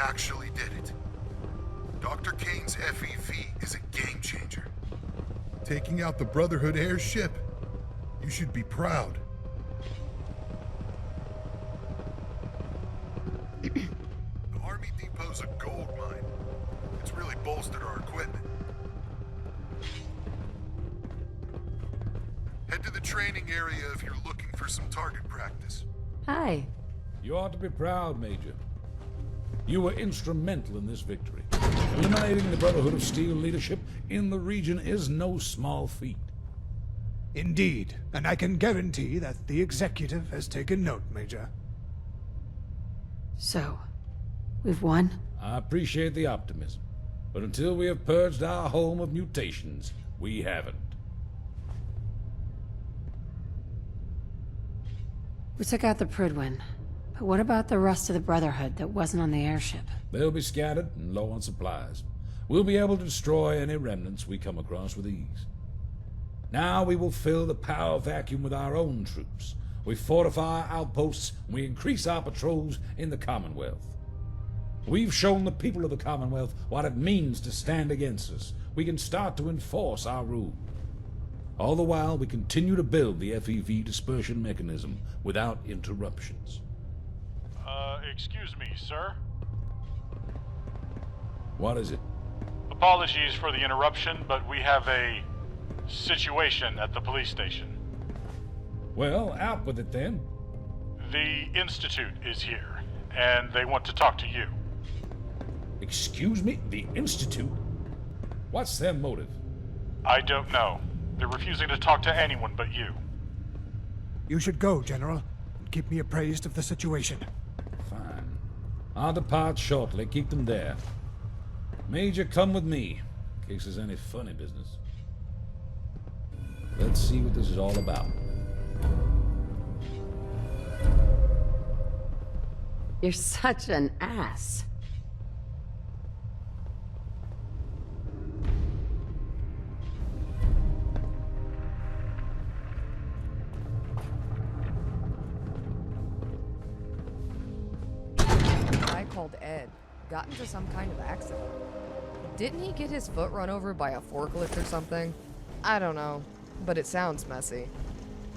actually did it. Dr. Kane's FEV is a game changer. Taking out the Brotherhood airship? You should be proud. The Army Depot's a gold mine. It's really bolstered our equipment. Head to the training area if you're looking for some target practice. Hi. You ought to be proud, Major. You were instrumental in this victory. Eliminating the Brotherhood of Steel leadership in the region is no small feat. Indeed, and I can guarantee that the Executive has taken note, Major. So, we've won? I appreciate the optimism, but until we have purged our home of mutations, we haven't. We took out the Prydwen. But what about the rest of the Brotherhood that wasn't on the airship? They'll be scattered and low on supplies. We'll be able to destroy any remnants we come across with ease. Now we will fill the power vacuum with our own troops. We fortify our outposts, and we increase our patrols in the Commonwealth. We've shown the people of the Commonwealth what it means to stand against us. We can start to enforce our rule. All the while, we continue to build the FEV dispersion mechanism without interruptions. Excuse me, sir? What is it? Apologies for the interruption, but we have a situation at the police station. Well, out with it then. The Institute is here, and they want to talk to you. Excuse me? The Institute? What's their motive? I don't know. They're refusing to talk to anyone but you. You should go, General, and keep me appraised of the situation. Fine. I'll depart shortly. Keep them there. Major, come with me, in case there's any funny business. Let's see what this is all about. You're such an ass. I called Ed. Got into some kind of accident. Didn't he get his foot run over by a forklift or something? I don't know, but it sounds messy.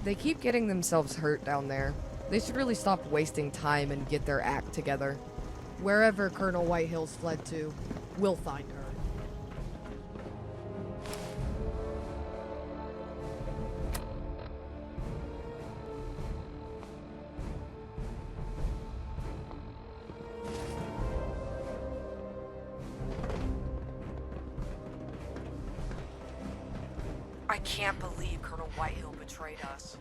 They keep getting themselves hurt down there. They should really stop wasting time and get their act together. Wherever Colonel Whitehill's fled to, we'll find her. I can't believe Colonel Whitehill betrayed us.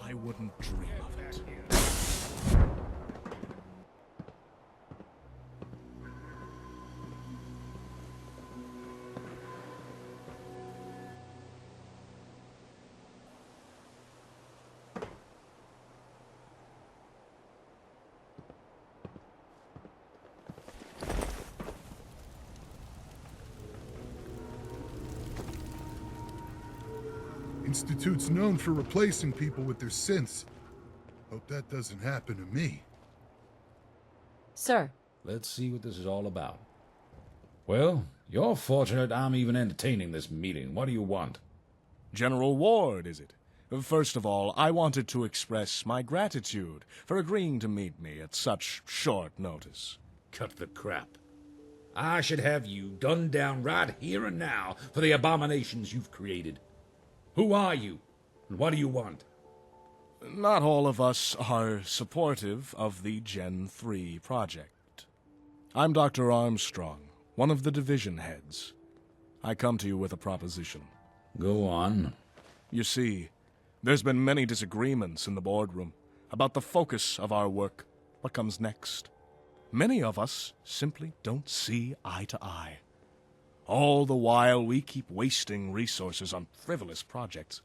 I wouldn't dream of it. Institute's known for replacing people with their synths. Hope that doesn't happen to me. Sir. Let's see what this is all about. Well, you're fortunate I'm even entertaining this meeting. What do you want? General Ward, is it? First of all, I wanted to express my gratitude for agreeing to meet me at such short notice. Cut the crap. I should have you gunned down right here and now for the abominations you've created. Who are you, and what do you want? Not all of us are supportive of the Gen 3 project. I'm Dr. Armstrong, one of the division heads. I come to you with a proposition. Go on. You see, there's been many disagreements in the boardroom about the focus of our work, what comes next. Many of us simply don't see eye to eye. All the while, we keep wasting resources on frivolous projects.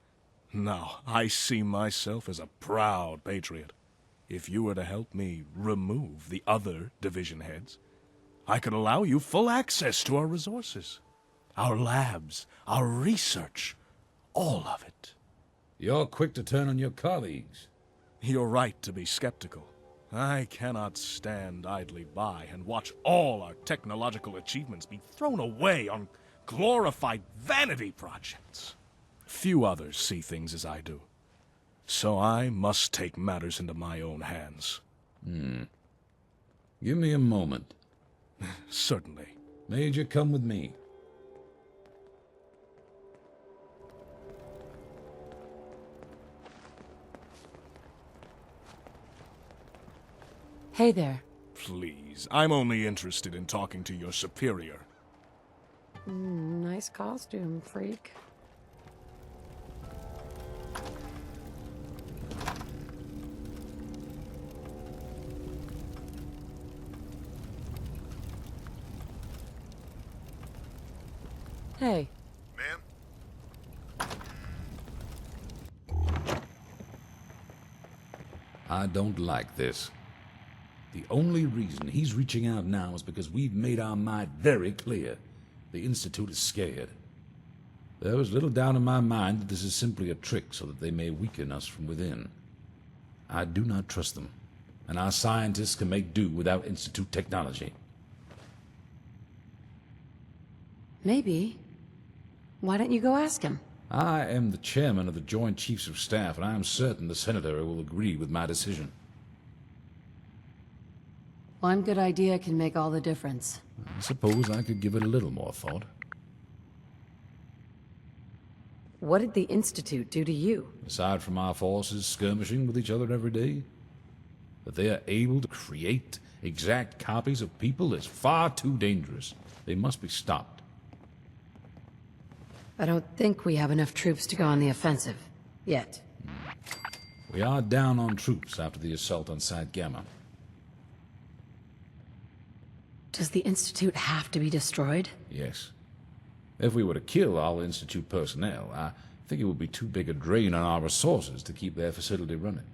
Now, I see myself as a proud patriot. If you were to help me remove the other division heads, I could allow you full access to our resources. Our labs, our research, all of it. You're quick to turn on your colleagues. You're right to be skeptical. I cannot stand idly by and watch all our technological achievements be thrown away on glorified vanity projects. Few others see things as I do. So I must take matters into my own hands. Give me a moment. Certainly. Major, come with me. Hey there. Please, I'm only interested in talking to your superior. Nice costume, freak. Hey. Ma'am? I don't like this. The only reason he's reaching out now is because we've made our mind very clear. The Institute is scared. There is little doubt in my mind that this is simply a trick so that they may weaken us from within. I do not trust them, and our scientists can make do without Institute technology. Maybe. Why don't you go ask him? I am the chairman of the Joint Chiefs of Staff, and I am certain the Senator will agree with my decision. One good idea can make all the difference. I suppose I could give it a little more thought. What did the Institute do to you? Aside from our forces skirmishing with each other every day, that they are able to create exact copies of people is far too dangerous. They must be stopped. I don't think we have enough troops to go on the offensive. Yet. We are down on troops after the assault on Site Gamma. Does the Institute have to be destroyed? Yes. If we were to kill all Institute personnel, I think it would be too big a drain on our resources to keep their facility running.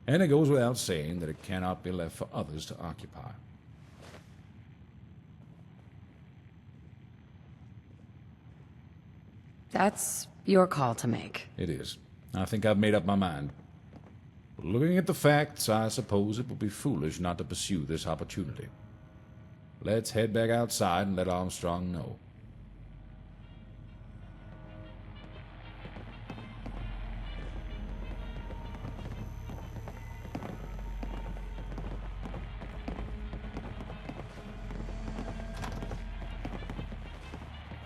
And it goes without saying that it cannot be left for others to occupy. That's your call to make. It is. I think I've made up my mind. Looking at the facts, I suppose it would be foolish not to pursue this opportunity. Let's head back outside and let Armstrong know.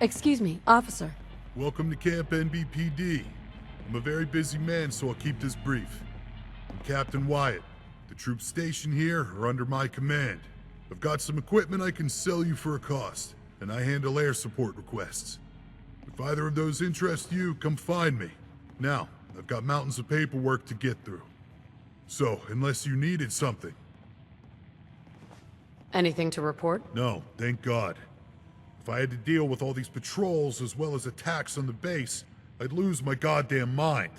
Excuse me, officer. Welcome to Camp NBPD. I'm a very busy man, so I'll keep this brief. I'm Captain Wyatt. The troops stationed here are under my command. I've got some equipment I can sell you for a cost, and I handle air support requests. If either of those interest you, come find me. Now, I've got mountains of paperwork to get through. So, unless you needed something. Anything to report? No, thank God. If I had to deal with all these patrols as well as attacks on the base, I'd lose my goddamn mind.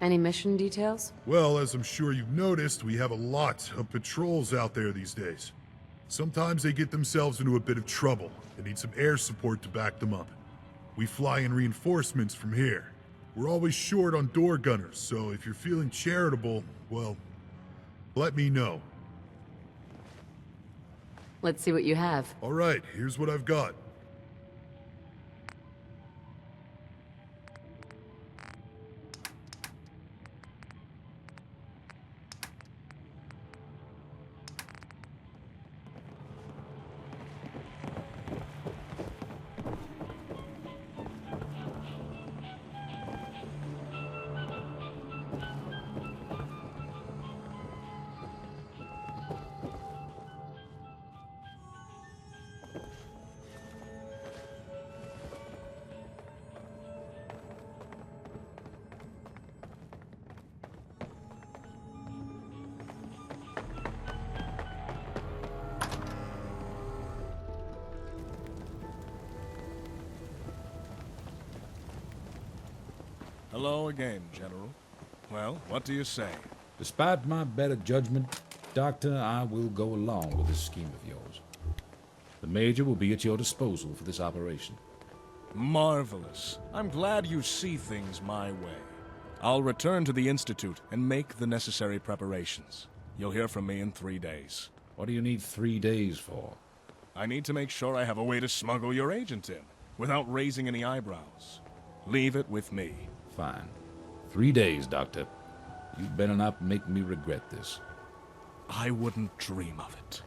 Any mission details? Well, as I'm sure you've noticed, we have a lot of patrols out there these days. Sometimes they get themselves into a bit of trouble and need some air support to back them up. We fly in reinforcements from here. We're always short on door gunners, so if you're feeling charitable, well, let me know. Let's see what you have. All right, here's what I've got. Hello again, General. Well, what do you say? Despite my better judgment, Doctor, I will go along with this scheme of yours. The Major will be at your disposal for this operation. Marvelous. I'm glad you see things my way. I'll return to the Institute and make the necessary preparations. You'll hear from me in 3 days. What do you need 3 days for? I need to make sure I have a way to smuggle your agent in, without raising any eyebrows. Leave it with me. Fine. 3 days, Doctor. You better not make me regret this. I wouldn't dream of it.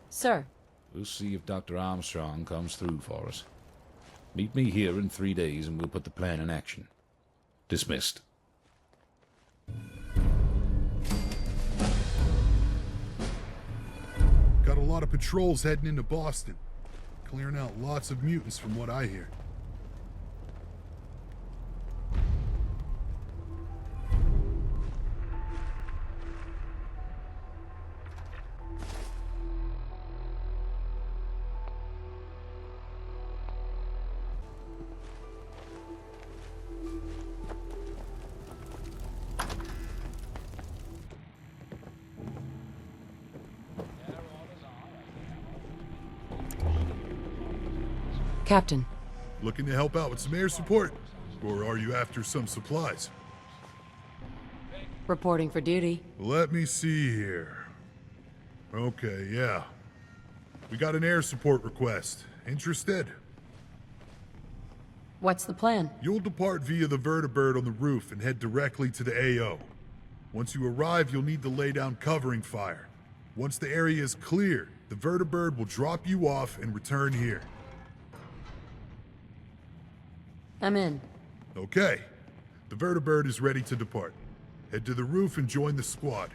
Sir, We'll see if Dr. Armstrong comes through for us. Meet me here in 3 days and we'll put the plan in action. Dismissed. Got a lot of patrols heading into Boston. Clearing out lots of mutants from what I hear. Captain. Looking to help out with some air support? Or are you after some supplies? Reporting for duty. Let me see here. Okay, yeah. We got an air support request. Interested? What's the plan? You'll depart via the vertibird on the roof and head directly to the AO. Once you arrive, you'll need to lay down covering fire. Once the area is clear, the vertibird will drop you off and return here. I'm in. Okay. The vertibird is ready to depart. Head to the roof and join the squad.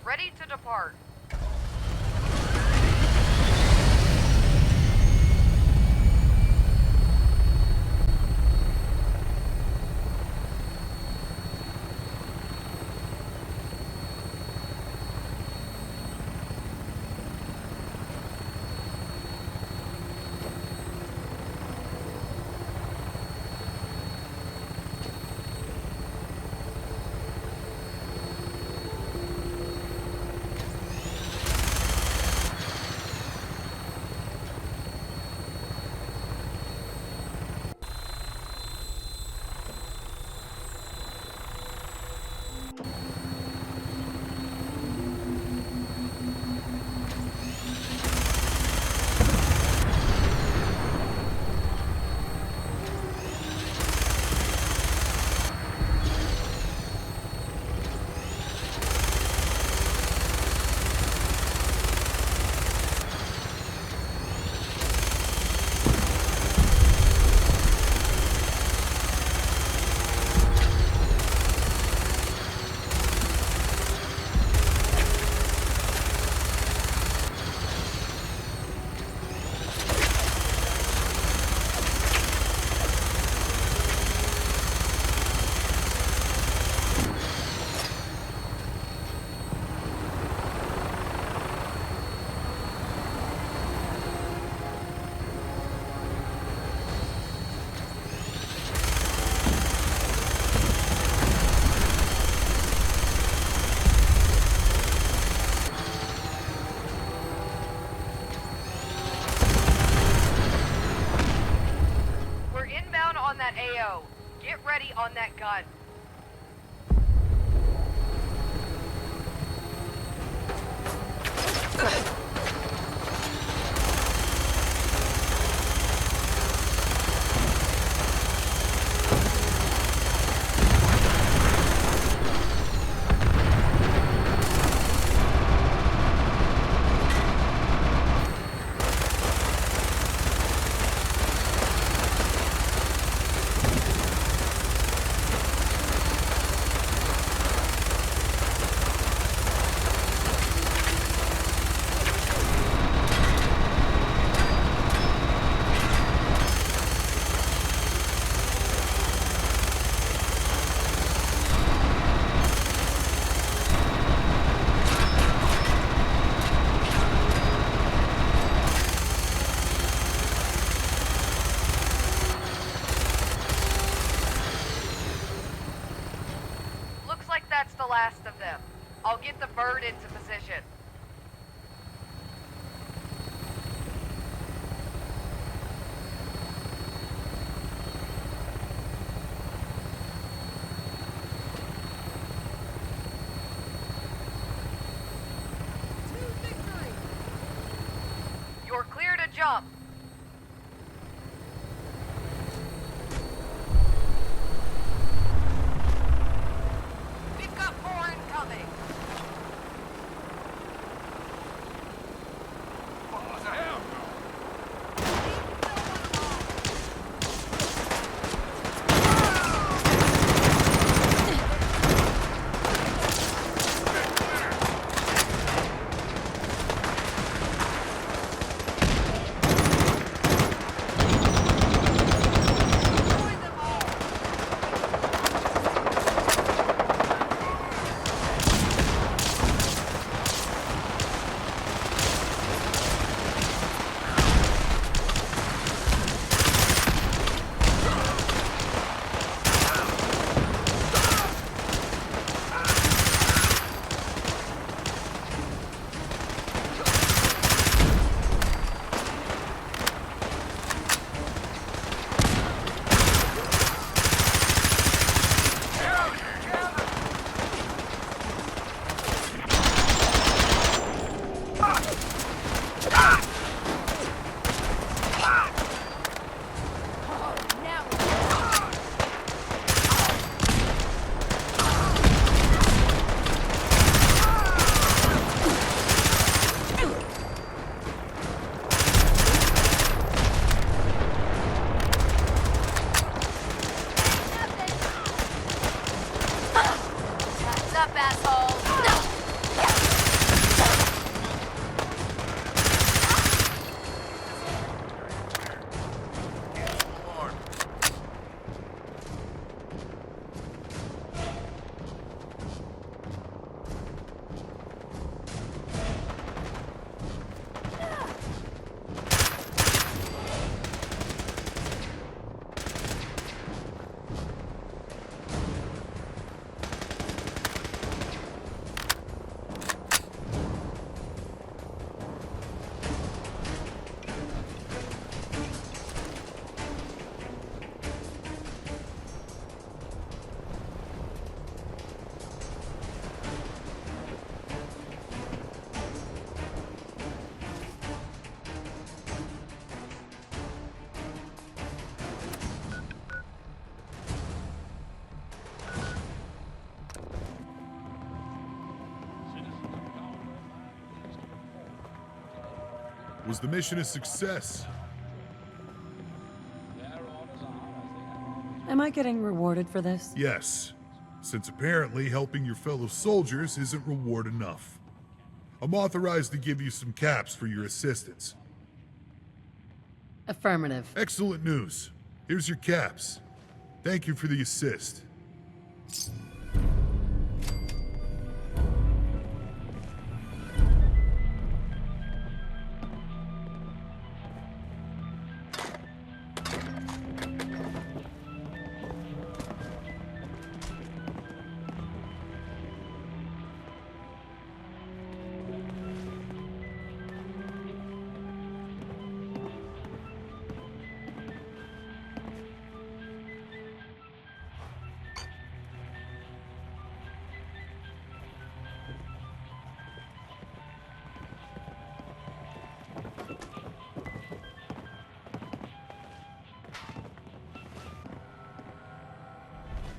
Ready to depart. that AO. Get ready on that gun. That's the last of them. I'll get the bird into position. To victory! You're clear to jump. Was the mission a success? Am I getting rewarded for this? Yes, since apparently helping your fellow soldiers isn't reward enough. I'm authorized to give you some caps for your assistance. Affirmative. Excellent news. Here's your caps. Thank you for the assist.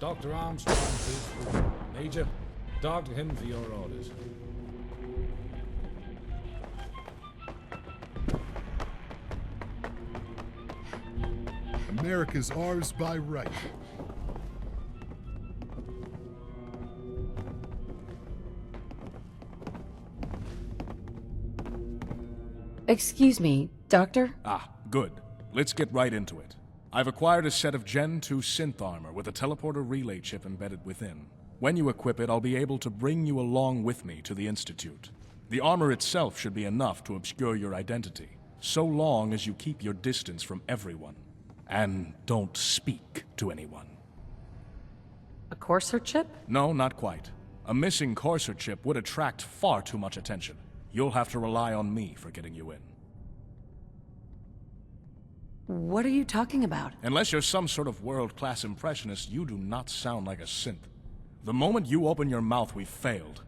Dr. Armstrong is through. Major, talk to him for your orders. America's ours by right. Excuse me, Doctor? Ah, good. Let's get right into it. I've acquired a set of Gen 2 synth armor with a teleporter relay chip embedded within. When you equip it, I'll be able to bring you along with me to the Institute. The armor itself should be enough to obscure your identity, so long as you keep your distance from everyone. And don't speak to anyone. A Courser chip? No, not quite. A missing Courser chip would attract far too much attention. You'll have to rely on me for getting you in. What are you talking about? Unless you're some sort of world-class impressionist, you do not sound like a synth. The moment you open your mouth, we've failed.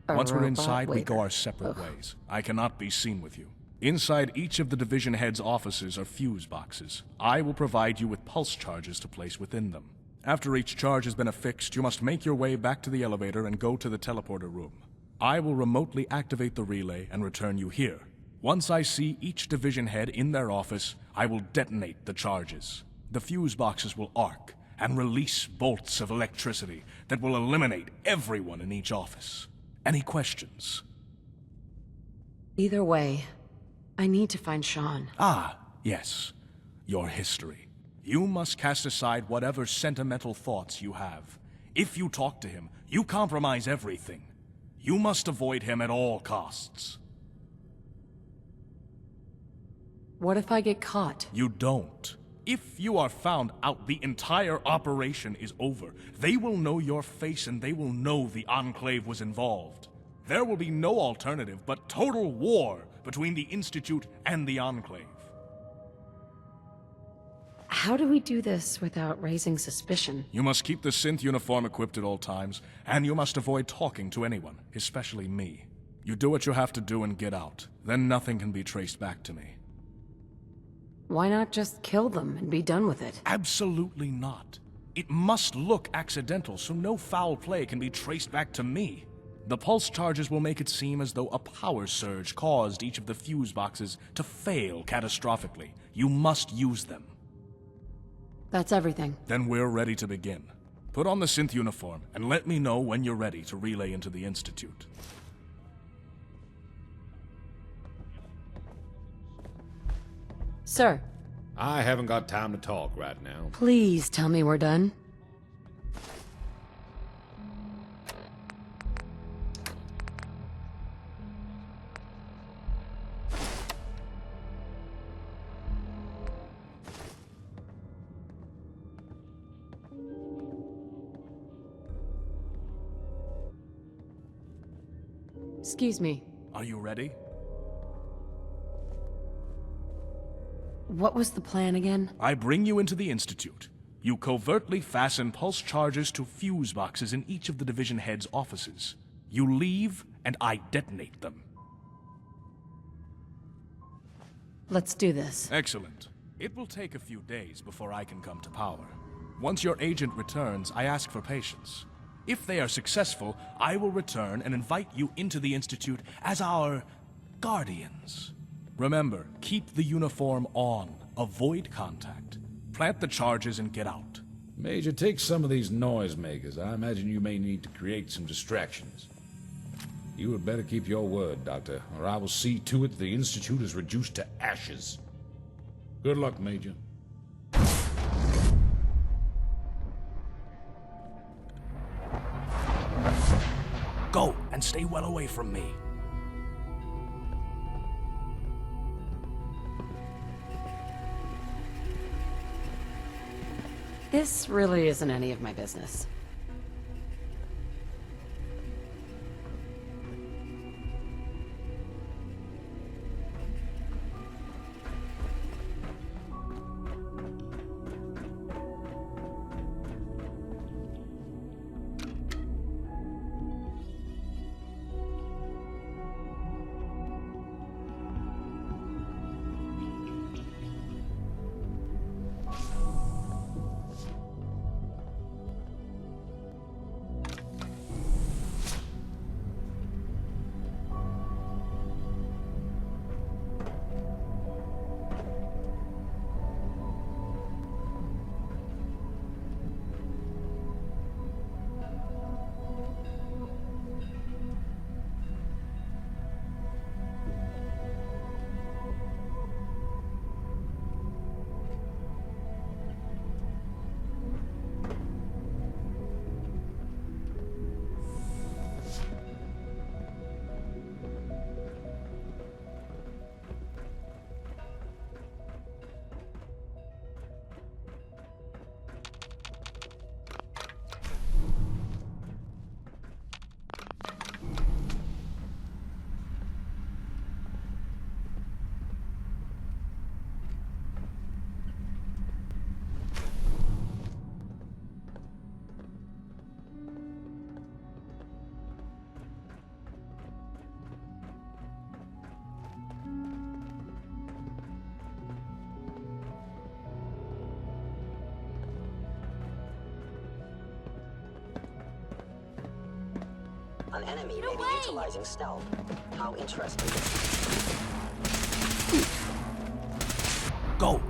Once we're inside, we go our separate ways. I cannot be seen with you. Inside each of the division heads' offices are fuse boxes. I will provide you with pulse charges to place within them. After each charge has been affixed, you must make your way back to the elevator and go to the teleporter room. I will remotely activate the relay and return you here. Once I see each division head in their office, I will detonate the charges. The fuse boxes will arc and release bolts of electricity that will eliminate everyone in each office. Any questions? Either way, I need to find Sean. Ah, yes. Your history. You must cast aside whatever sentimental thoughts you have. If you talk to him, you compromise everything. You must avoid him at all costs. What if I get caught? You don't. If you are found out, the entire operation is over. They will know your face and they will know the Enclave was involved. There will be no alternative but total war between the Institute and the Enclave. How do we do this without raising suspicion? You must keep the synth uniform equipped at all times, and you must avoid talking to anyone, especially me. You do what you have to do and get out. Then nothing can be traced back to me. Why not just kill them and be done with it? Absolutely not. It must look accidental, so no foul play can be traced back to me. The pulse charges will make it seem as though a power surge caused each of the fuse boxes to fail catastrophically. You must use them. That's everything. Then we're ready to begin. Put on the synth uniform, and let me know when you're ready to relay into the Institute. Sir, I haven't got time to talk right now. please tell me we're done. Excuse me. Are you ready? What was the plan again? I bring you into the Institute. You covertly fasten pulse charges to fuse boxes in each of the division heads' offices. You leave, and I detonate them. Let's do this. Excellent. It will take a few days before I can come to power. Once your agent returns, I ask for patience. If they are successful, I will return and invite you into the Institute as our guardians. Remember, keep the uniform on. Avoid contact. Plant the charges and get out. Major, take some of these noisemakers. I imagine you may need to create some distractions. You had better keep your word, Doctor, or I will see to it the Institute is reduced to ashes. Good luck, Major. Go, and stay well away from me. This really isn't any of my business. An enemy may be utilizing stealth. How interesting. Go!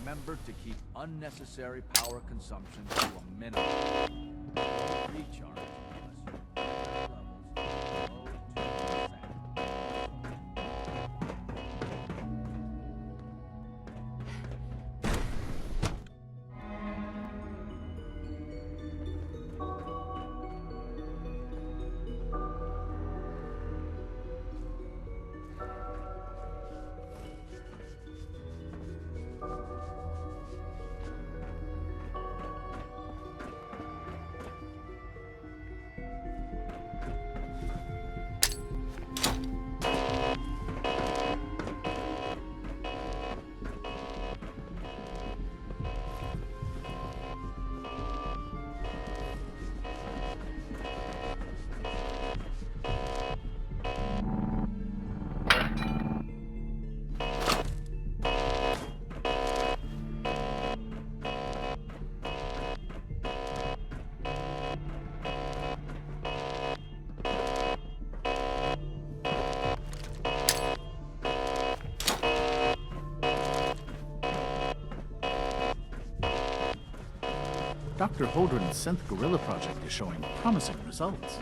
Remember to keep unnecessary power consumption to a minimum. Don't recharge unless your levels are below 2%. Dr. Holdren's synth gorilla project is showing promising results.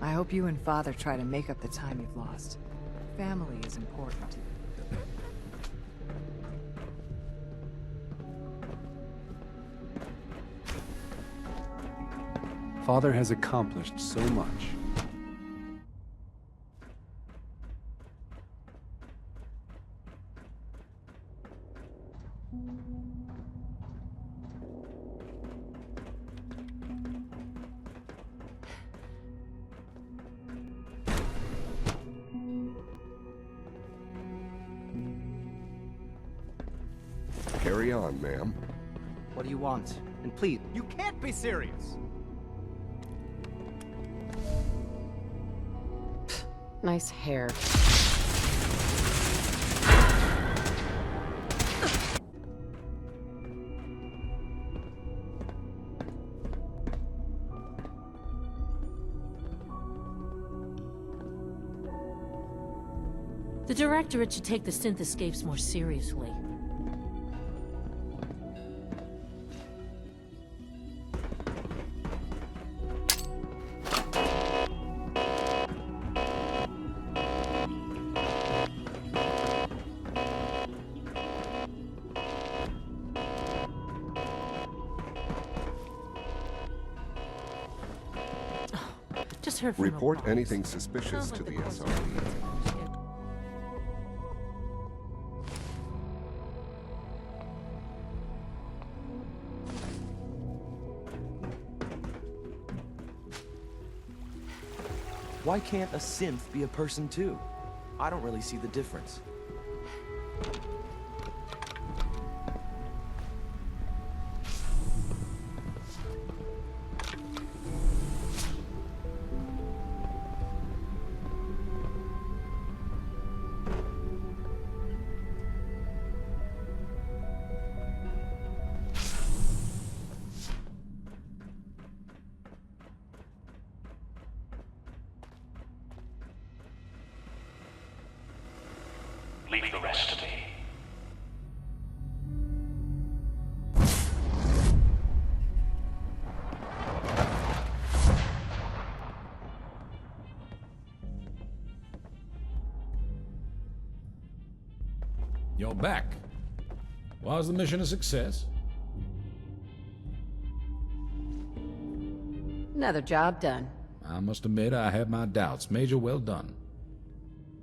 I hope you and Father try to make up the time you've lost. Family is important. Father has accomplished so much. Carry on, ma'am. What do you want? And please, you can't be serious! Nice hair. The Directorate should take the synth escapes more seriously. Just heard from Report Robotics. anything suspicious to the SRE. Why can't a synth be a person too? I don't really see the difference. Leave the rest to me. You're back. Was the mission a success? Another job done. I must admit I had my doubts. Major, well done.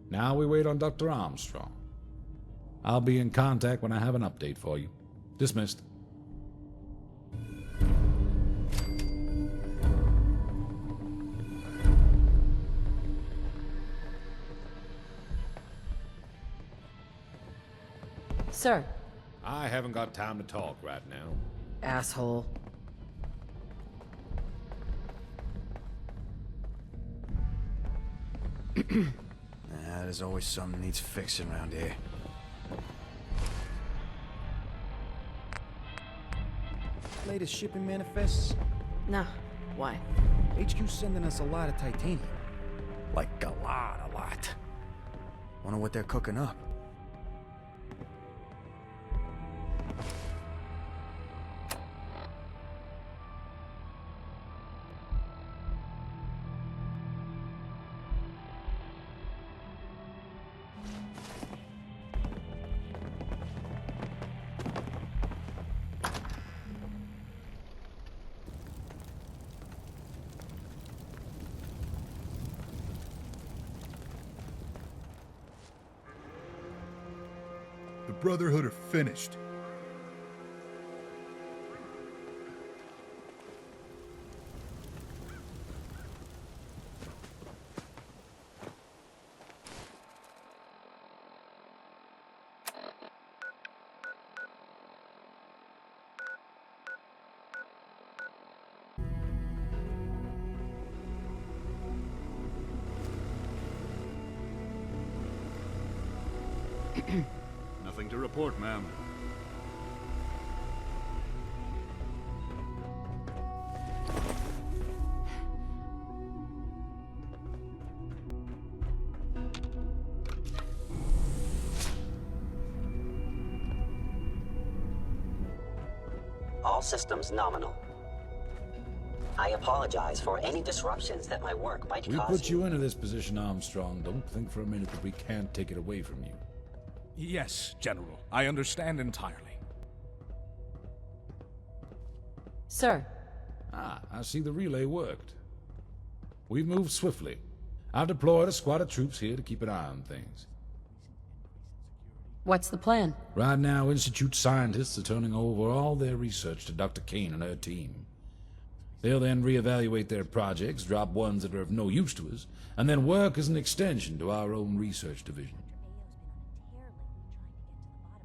Now we wait on Dr. Armstrong. I'll be in contact when I have an update for you. Dismissed. Sir. I haven't got time to talk right now. Asshole. There's always something needs fixing around here. Latest shipping manifests? No. Why? HQ's sending us a lot of titanium. Like a lot. Wonder what they're cooking up. The Brotherhood are finished. Nothing to report, ma'am. All systems nominal. I apologize for any disruptions that my work might We cause. put you into this position, Armstrong. Don't think for a minute that we can't take it away from you. Yes, General. I understand entirely. Sir. I see the relay worked. We've moved swiftly. I've deployed a squad of troops here to keep an eye on things. What's the plan? Right now, Institute scientists are turning over all their research to Dr. Kane and her team. They'll then reevaluate their projects, drop ones that are of no use to us, and then work as an extension to our own research division.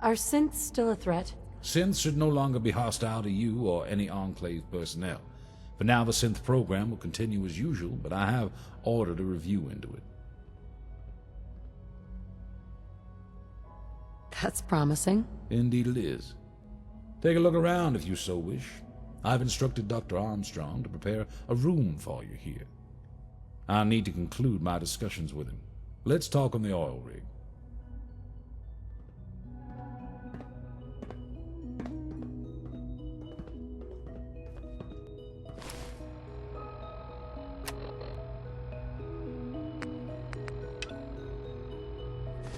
Are synths still a threat? Synths should no longer be hostile to you or any Enclave personnel. For now, the synth program will continue as usual, but I have ordered a review into it. That's promising. Indeed it is. Take a look around if you so wish. I've instructed Dr. Armstrong to prepare a room for you here. I'll need to conclude my discussions with him. Let's talk on the oil rig.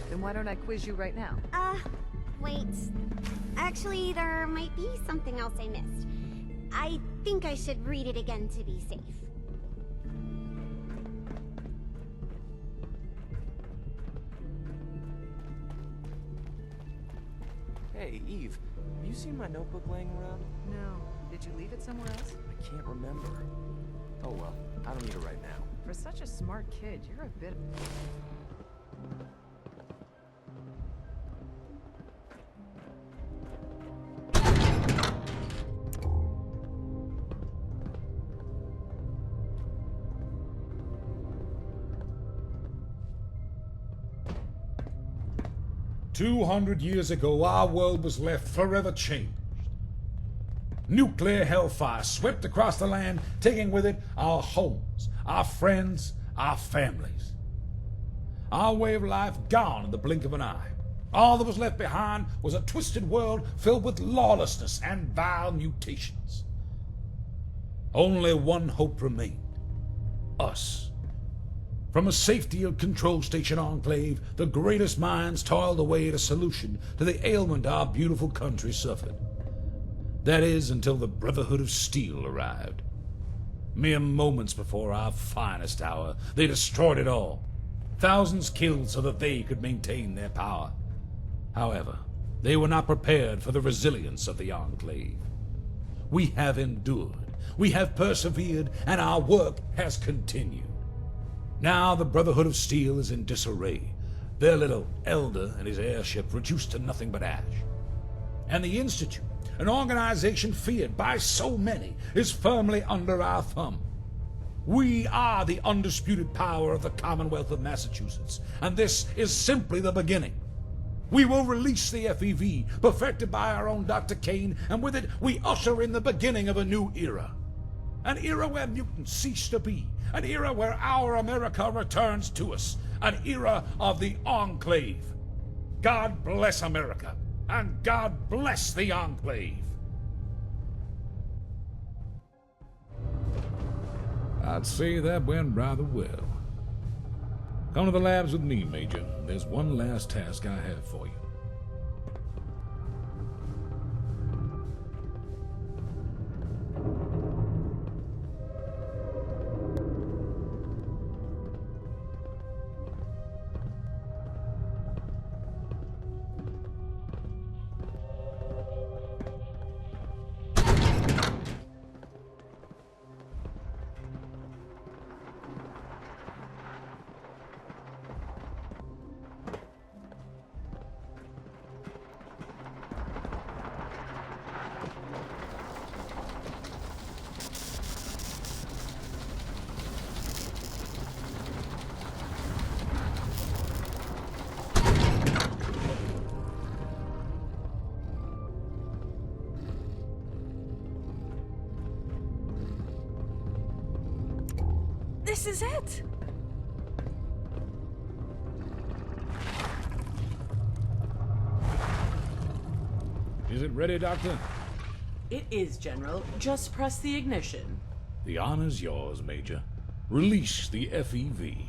Then why don't I quiz you right now? Wait. Actually, there might be something else I missed. I think I should read it again to be safe. Hey, Eve, have you seen my notebook laying around? No. Did you leave it somewhere else? I can't remember. Oh well, I don't need it right now. For such a smart kid, you're a bit... 200 years ago, our world was left forever changed. Nuclear hellfire swept across the land, taking with it our homes, our friends, our families. Our way of life gone in the blink of an eye. All that was left behind was a twisted world filled with lawlessness and vile mutations. Only one hope remained. Us. From a safety control station enclave, the greatest minds toiled away at a solution to the ailment our beautiful country suffered. That is, until the Brotherhood of Steel arrived. Mere moments before our finest hour, they destroyed it all. Thousands killed so that they could maintain their power. However, they were not prepared for the resilience of the Enclave. We have endured, we have persevered, and our work has continued. Now the Brotherhood of Steel is in disarray, their little elder and his airship reduced to nothing but ash. And the Institute, an organization feared by so many, is firmly under our thumb. We are the undisputed power of the Commonwealth of Massachusetts, and this is simply the beginning. We will release the FEV, perfected by our own Dr. Kane, and with it we usher in the beginning of a new era. An era where mutants cease to be, an era where our America returns to us, an era of the Enclave. God bless America, and God bless the Enclave. I'd say that went rather well. Come to the labs with me, Major. There's one last task I have for you. This is it! Is it ready, Doctor? It is, General. Just press the ignition. The honor's yours, Major. Release the FEV.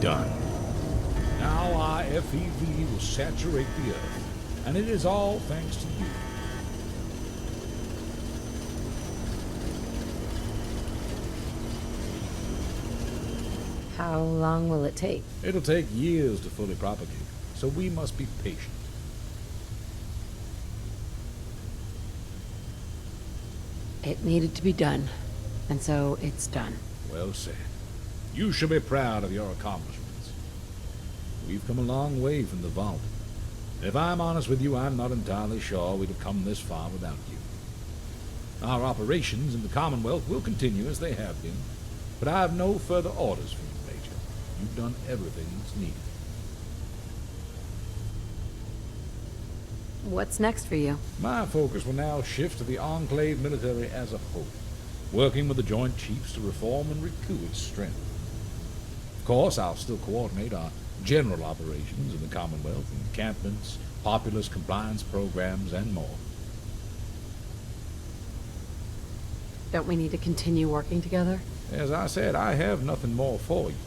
Done. Now our FEV will saturate the Earth, and it is all thanks to you. How long will it take? It'll take years to fully propagate, so we must be patient. It needed to be done, and so it's done. Well said. You should be proud of your accomplishments. We've come a long way from the vault. If I'm honest with you, I'm not entirely sure we'd have come this far without you. Our operations in the Commonwealth will continue as they have been, but I have no further orders from you, Major. You've done everything that's needed. What's next for you? My focus will now shift to the Enclave military as a whole, working with the Joint Chiefs to reform and recoup its strength. Of course, I'll still coordinate our general operations in the Commonwealth, encampments, populace compliance programs, and more. Don't we need to continue working together? As I said, I have nothing more for you.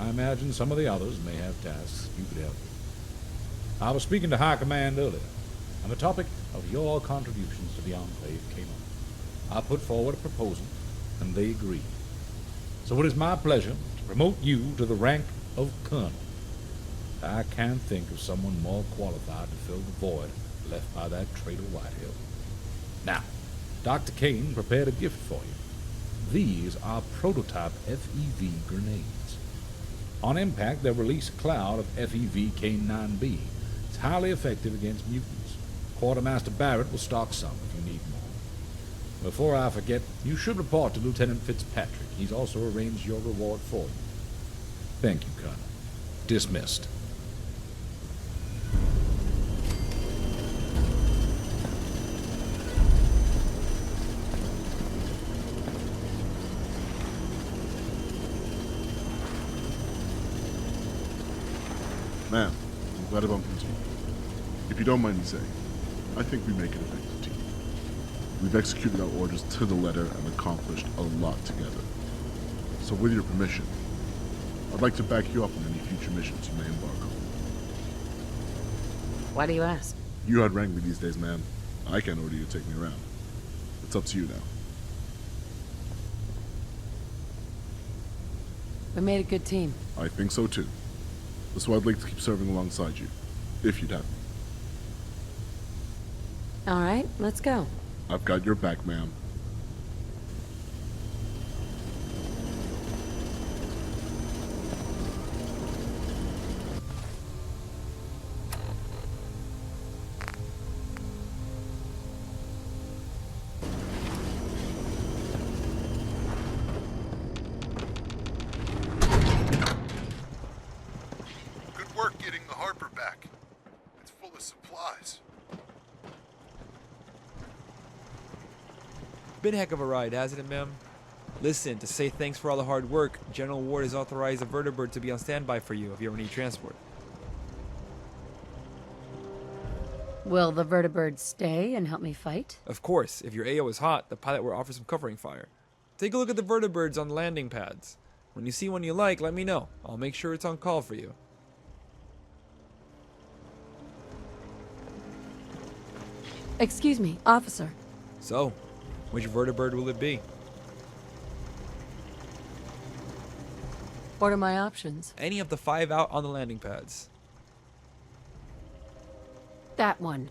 I imagine some of the others may have tasks you could help with. I was speaking to High Command earlier, and the topic of your contributions to the Enclave came up. I put forward a proposal, and they agreed. So it is my pleasure to promote you to the rank of Colonel. I can't think of someone more qualified to fill the void left by that traitor Whitehill. Now, Dr. Kane prepared a gift for you. These are prototype FEV grenades. On impact, they'll release a cloud of FEV K-9B. It's highly effective against mutants. Quartermaster Barrett will stock some if you need more. Before I forget, you should report to Lieutenant Fitzpatrick. He's also arranged your reward for you. Thank you, Colonel. Dismissed. Ma'am, I'm glad I bumped into you. If you don't mind me saying, I think we make an effective team. We've executed our orders to the letter and accomplished a lot together. So with your permission, I'd like to back you up on any future missions you may embark on. Why do you ask? You outrang me these days, ma'am. I can't order you to take me around. It's up to you now. We made a good team. I think so too. That's why I'd like to keep serving alongside you, if you'd have me. All right, let's go. I've got your back, ma'am. Good work getting the Harper back. It's full of supplies. Been a heck of a ride, hasn't it, ma'am? Listen, to say thanks for all the hard work, General Ward has authorized a vertibird to be on standby for you if you ever need transport. Will the vertibird stay and help me fight? Of course, if your AO is hot, the pilot will offer some covering fire. Take a look at the vertibirds on the landing pads. When you see one you like, let me know. I'll make sure it's on call for you. Excuse me, officer. So, which vertibird will it be? What are my options? Any of the 5 out on the landing pads. That one.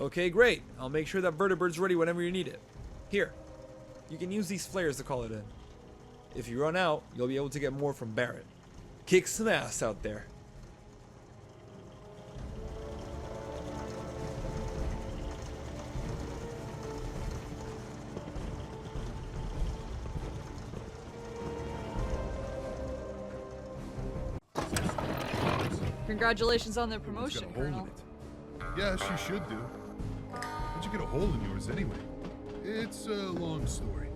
Okay, great. I'll make sure that vertibird's ready whenever you need it. Here, you can use these flares to call it in. If you run out, you'll be able to get more from Barrett. Kick some ass out there. Congratulations on the promotion, Colonel. Yeah, she should do. How'd you get a hole in yours anyway? It's a long story.